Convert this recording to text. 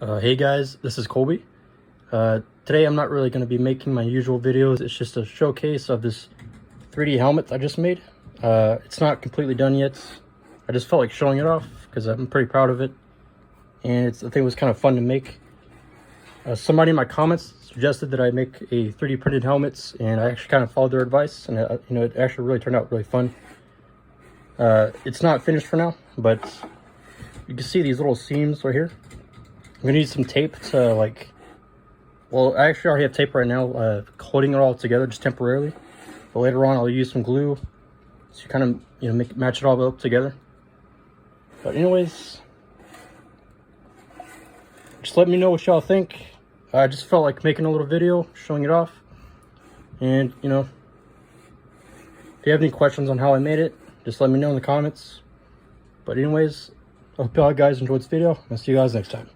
Hey guys, this is Colby. Today I'm not really going to be making my usual videos. It's just a showcase of this 3D helmet I just made. It's not completely done yet. I just felt like showing it off because I'm pretty proud of it. And I think it was kind of fun to make. Somebody in my comments suggested that I make a 3D printed helmets, and I actually kind of followed their advice, and it actually really turned out really fun. It's not finished for now, but you can see these little seams right here. I'm gonna need some tape to I actually already have tape right now, holding it all together just temporarily. But later on, I'll use some glue to kind of match it all up together. But anyways, just let me know what y'all think. I just felt like making a little video showing it off, and if you have any questions on how I made it, just let me know in the comments. But anyways, I hope y'all guys enjoyed this video. I'll see you guys next time.